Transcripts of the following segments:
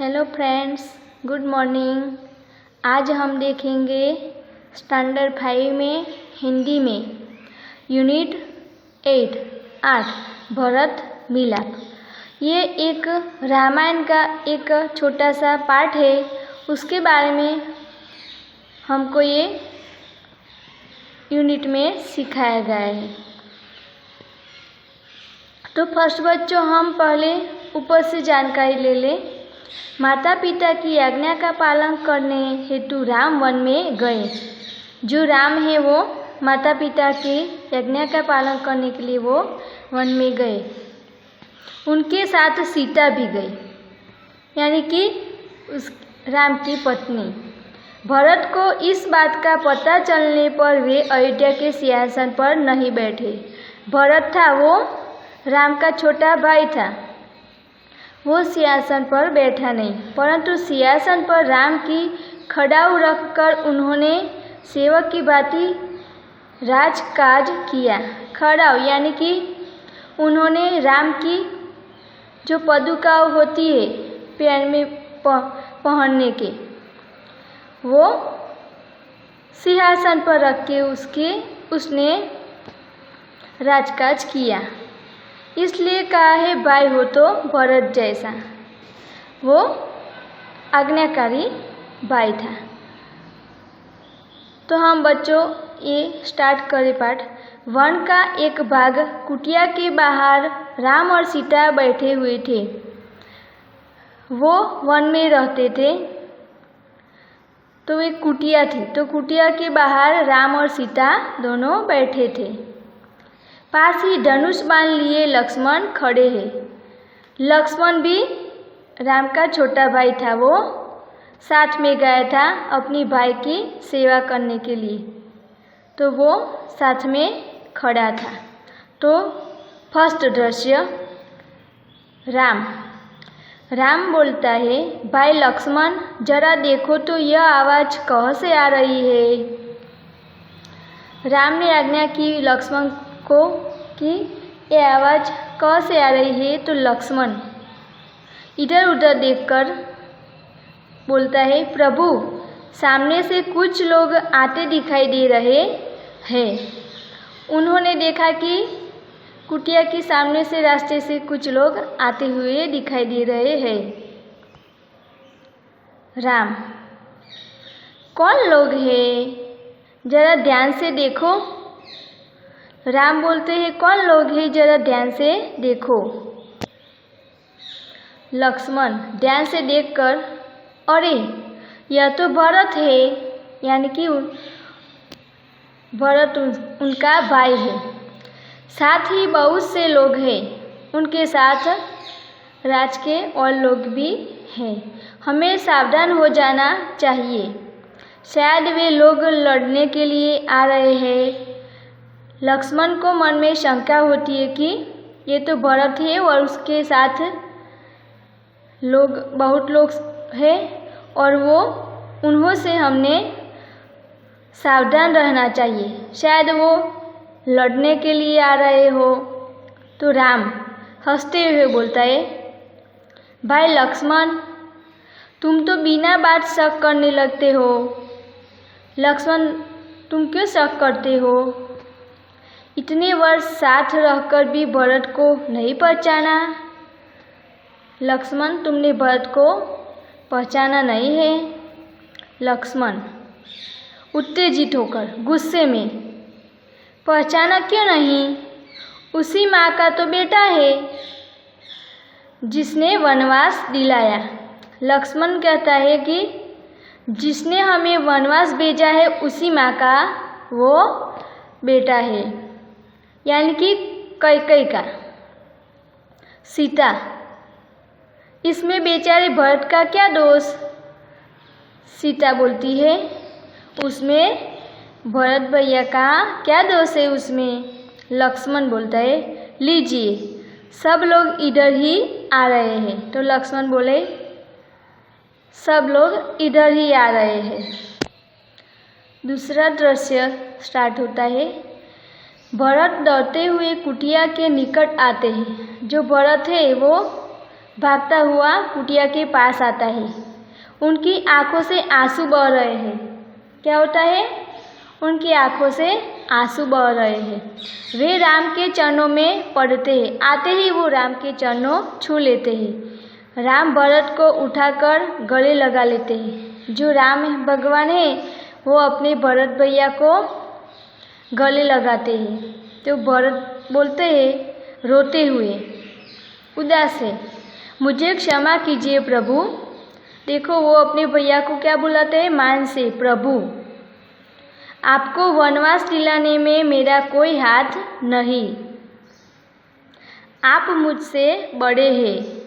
Hello friends, good morning. आज हम देखेंगे स्टैंडर्ड 5 में हिंदी में यूनिट 8 भरत मिलाप। ये एक रामायण का एक छोटा सा पार्ट है, उसके बारे में हमको ये यूनिट में सिखाया गया है। तो फर्स्ट बच्चों, हम पहले ऊपर से जानकारी ले लें। माता पिता की आज्ञा का पालन करने हेतु राम वन में गए। जो राम है वो माता पिता की आज्ञा का पालन करने के लिए वो वन में गए। उनके साथ सीता भी गई, यानी कि उस राम की पत्नी। भरत को इस बात का पता चलने पर वे अयोध्या के सिंहासन पर नहीं बैठे। भरत था वो राम का छोटा भाई था, वो सिंहासन पर बैठा नहीं, परंतु सिंहासन पर राम की खड़ाऊ रखकर उन्होंने सेवक की भांति राजकाज किया। खड़ाऊ यानी कि उन्होंने राम की जो पदुका होती है पैर में पहनने के, वो सिंहासन पर रख के उसने राजकाज किया। इसलिए कहा है भाई हो तो भरत जैसा। वो आज्ञाकारी भाई था। तो हम बच्चों ये स्टार्ट करें पाठ। वन का एक भाग कुटिया के बाहर राम और सीता बैठे हुए थे। वो वन में रहते थे, तो एक कुटिया थी। तो कुटिया के बाहर राम और सीता दोनों बैठे थे। पास ही धनुष बाण लिए लक्ष्मण खड़े हैं। लक्ष्मण भी राम का छोटा भाई था, वो साथ में गया था अपनी भाई की सेवा करने के लिए, तो वो साथ में खड़ा था। तो फर्स्ट दृश्य, राम बोलता है, भाई लक्ष्मण जरा देखो तो यह आवाज़ कहाँ से आ रही है। राम ने आज्ञा की लक्ष्मण को कि ये आवाज़ कहाँ से आ रही है। तो लक्ष्मण इधर उधर देखकर बोलता है, प्रभु सामने से कुछ लोग आते दिखाई दे रहे हैं। उन्होंने देखा कि कुटिया के सामने से रास्ते से कुछ लोग आते हुए दिखाई दे रहे हैं। राम, कौन लोग हैं, जरा ध्यान से देखो। राम बोलते हैं, कौन लोग हैं, जरा ध्यान से देखो। लक्ष्मण ध्यान से देखकर, अरे यह तो भरत है, यानी कि भरत उनका भाई है। साथ ही बहुत से लोग हैं, उनके साथ राज के और लोग भी हैं। हमें सावधान हो जाना चाहिए, शायद वे लोग लड़ने के लिए आ रहे हैं। लक्ष्मण को मन में शंका होती है कि ये तो भरत है और उसके साथ बहुत लोग हैं, और उन्हों से हमने सावधान रहना चाहिए, शायद वो लड़ने के लिए आ रहे हो। तो राम हंसते हुए बोलता है, भाई लक्ष्मण तुम तो बिना बात शक करने लगते हो। लक्ष्मण तुम क्यों शक करते हो, इतने वर्ष साथ रहकर भी भरत को नहीं पहचाना। लक्ष्मण तुमने भरत को पहचाना नहीं है। लक्ष्मण उत्तेजित होकर गुस्से में, पहचाना क्यों नहीं, उसी माँ का तो बेटा है जिसने वनवास दिलाया। लक्ष्मण कहता है कि जिसने हमें वनवास भेजा है उसी माँ का वो बेटा है, यानी कि कैकेयी का, सीता। इसमें बेचारे भरत का क्या दोष। सीता बोलती है, उसमें भरत भैया का क्या दोष है उसमें। लक्ष्मण बोलता है, लीजिए सब लोग इधर ही आ रहे हैं। तो लक्ष्मण बोले, सब लोग इधर ही आ रहे हैं। दूसरा दृश्य स्टार्ट होता है। भरत दौड़ते हुए कुटिया के निकट आते हैं। जो भरत है वो भागता हुआ कुटिया के पास आता है। उनकी आंखों से आंसू बह रहे हैं। क्या होता है? उनकी आंखों से आंसू बह रहे हैं। वे राम के चरणों में पड़ते हैं। आते ही वो राम के चरणों छू लेते हैं। राम भरत को उठाकर गले लगा लेते हैं। जो राम भगवान है वो अपने भरत भैया को गले लगाते हैं। तो भरत बोलते हैं रोते हुए, उदास है, मुझे क्षमा कीजिए प्रभु। देखो वो अपने भैया को क्या बुलाते हैं? मान से, प्रभु आपको वनवास दिलाने में मेरा कोई हाथ नहीं। आप मुझसे बड़े हैं।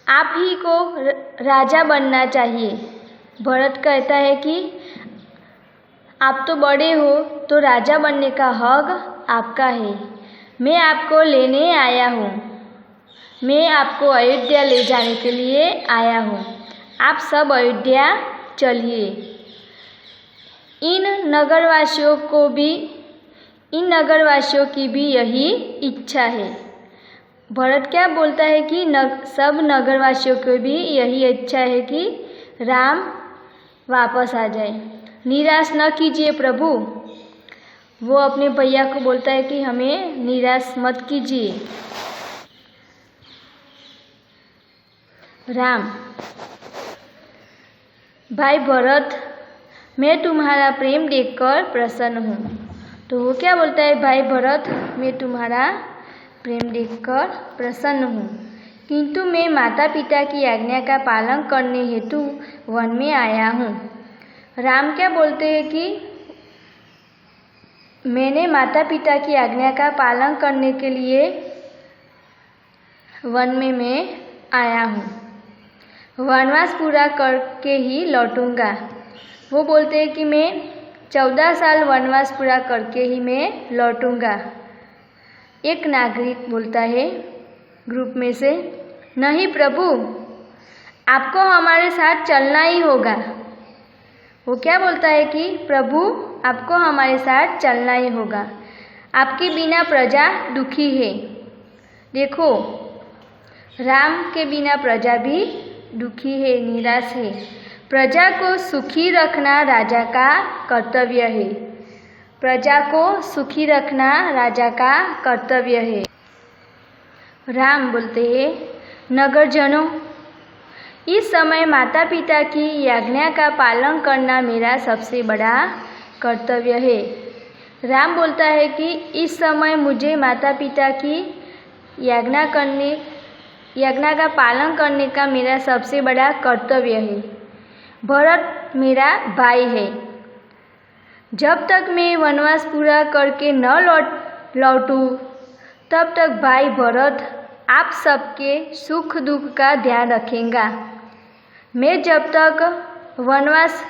आप ही को राजा बनना चाहिए। भरत कहता है कि आप तो बड़े हो तो राजा बनने का हक आपका है। मैं आपको लेने आया हूँ। मैं आपको अयोध्या ले जाने के लिए आया हूँ। आप सब अयोध्या चलिए। इन नगरवासियों की भी यही इच्छा है। भरत क्या बोलता है कि सब नगरवासियों को भी यही इच्छा है कि राम वापस आ जाए। निराश न कीजिए प्रभु। वो अपने भैया को बोलता है कि हमें निराश मत कीजिए। राम, भाई भरत, मैं तुम्हारा प्रेम देखकर प्रसन्न हूँ। तो वो क्या बोलता है? भाई भरत, मैं तुम्हारा प्रेम देखकर प्रसन्न हूँ, किंतु मैं माता पिता की आज्ञा का पालन करने हेतु वन में आया हूँ। राम क्या बोलते हैं कि मैंने माता पिता की आज्ञा का पालन करने के लिए वन में मैं आया हूँ। वनवास पूरा करके ही लौटूंगा। वो बोलते हैं कि मैं 14 साल वनवास पूरा करके ही मैं लौटूंगा। एक नागरिक बोलता है ग्रुप में से, नहीं प्रभु, आपको हमारे साथ चलना ही होगा। वो क्या बोलता है कि प्रभु, आपको हमारे साथ चलना ही होगा। आपके बिना प्रजा दुखी है। देखो, राम के बिना प्रजा भी दुखी है, निराश है। प्रजा को सुखी रखना राजा का कर्तव्य है। प्रजा को सुखी रखना राजा का कर्तव्य है। राम बोलते हैं, नगरजनों, इस समय माता पिता की आज्ञा का पालन करना मेरा सबसे बड़ा कर्तव्य है। राम बोलता है कि इस समय मुझे माता पिता की आज्ञा का पालन करने का मेरा सबसे बड़ा कर्तव्य है। भरत मेरा भाई है। जब तक मैं वनवास पूरा करके न लौटूं तब तक भाई भरत आप सबके सुख दुख का ध्यान रखेगा। मैं जब तक वनवास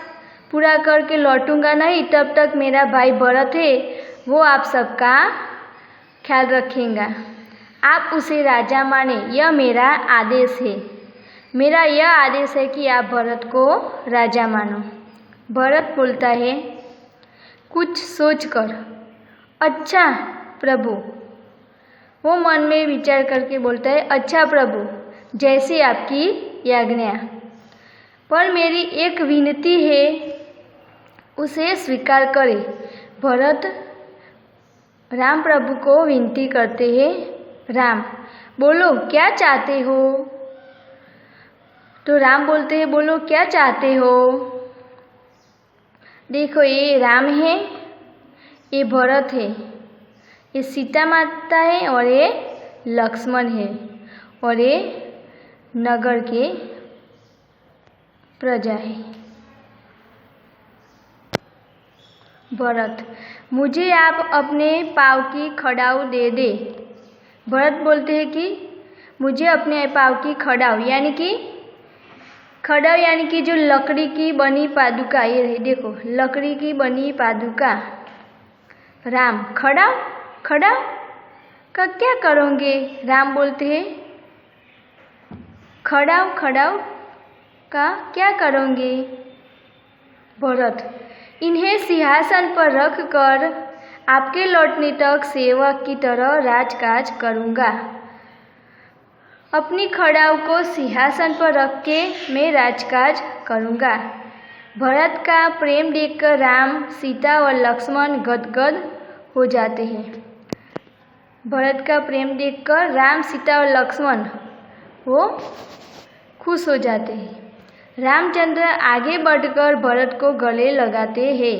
पूरा करके लौटूंगा नहीं तब तक मेरा भाई भरत है वो आप सबका ख्याल रखेगा। आप उसे राजा माने, यह मेरा आदेश है। मेरा यह आदेश है कि आप भरत को राजा मानो। भरत बोलता है कुछ सोचकर, अच्छा प्रभु। वो मन में विचार करके बोलता है, अच्छा प्रभु, जैसी आपकी आज्ञा, पर मेरी एक विनती है, उसे स्वीकार करें। भरत राम प्रभु को विनती करते हैं, राम बोलो क्या चाहते हो? तो राम बोलते हैं, बोलो क्या चाहते हो? देखो, ये राम है, ये भरत है, ये सीता माता है और ये लक्ष्मण है और ये नगर के प्रजा है। भरत, मुझे आप अपने पाँव की खड़ाऊ दे दे। भरत बोलते हैं कि मुझे अपने पाँव की खड़ाऊ यानी कि जो लकड़ी की बनी पादुका, ये रही देखो, लकड़ी की बनी पादुका। राम, खड़ाऊ का क्या करोगे? राम बोलते हैं, खड़ाऊ का क्या करोगे? भरत, इन्हें सिंहासन पर रख कर आपके लौटने तक सेवक की तरह राजकाज करूँगा। अपनी खड़ाऊ को सिंहासन पर रख के मैं राजकाज करूँगा। भरत का प्रेम देखकर राम, सीता और लक्ष्मण गदगद हो जाते हैं। भरत का प्रेम देखकर राम, सीता और लक्ष्मण वो खुश हो जाते हैं। रामचंद्र आगे बढ़कर भरत को गले लगाते हैं।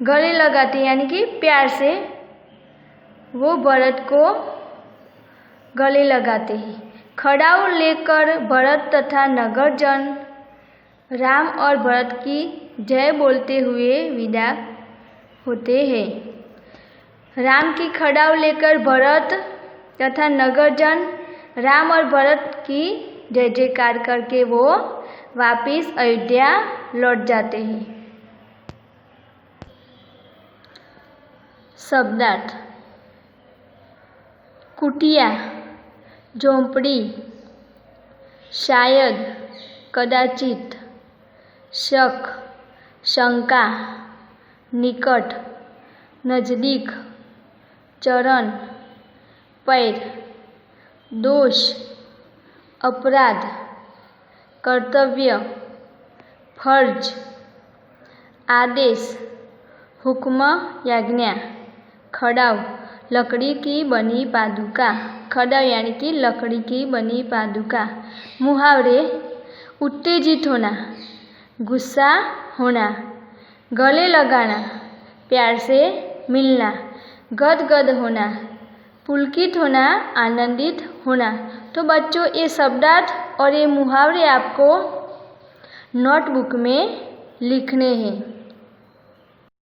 गले लगाते यानी कि प्यार से वो भरत को गले लगाते हैं। खड़ाऊ लेकर भरत तथा नगरजन राम और भरत की जय बोलते हुए विदा होते हैं। राम की खड़ाऊ लेकर भरत तथा नगरजन राम और भरत की जय जयकार करके वो वापिस अयोध्या लौट जाते हैं। शब्दार्थ: कुटिया, झोंपड़ी, शायद, कदाचित, शक, शंका, निकट, नजदीक, चरण, पैर, दोष, अपराध, कर्तव्य, फर्ज, आदेश, हुक्म, आज्ञा, खड़ाऊ, लकड़ी की बनी पादुका। खड़ाऊ यानी कि लकड़ी की बनी पादुका। मुहावरे: उत्तेजित होना, गुस्सा होना, गले लगाना, प्यार से मिलना, गदगद होना, पुलकित होना, आनंदित होना। तो बच्चों, ये शब्दार्थ और ये मुहावरे आपको नोटबुक में लिखने हैं।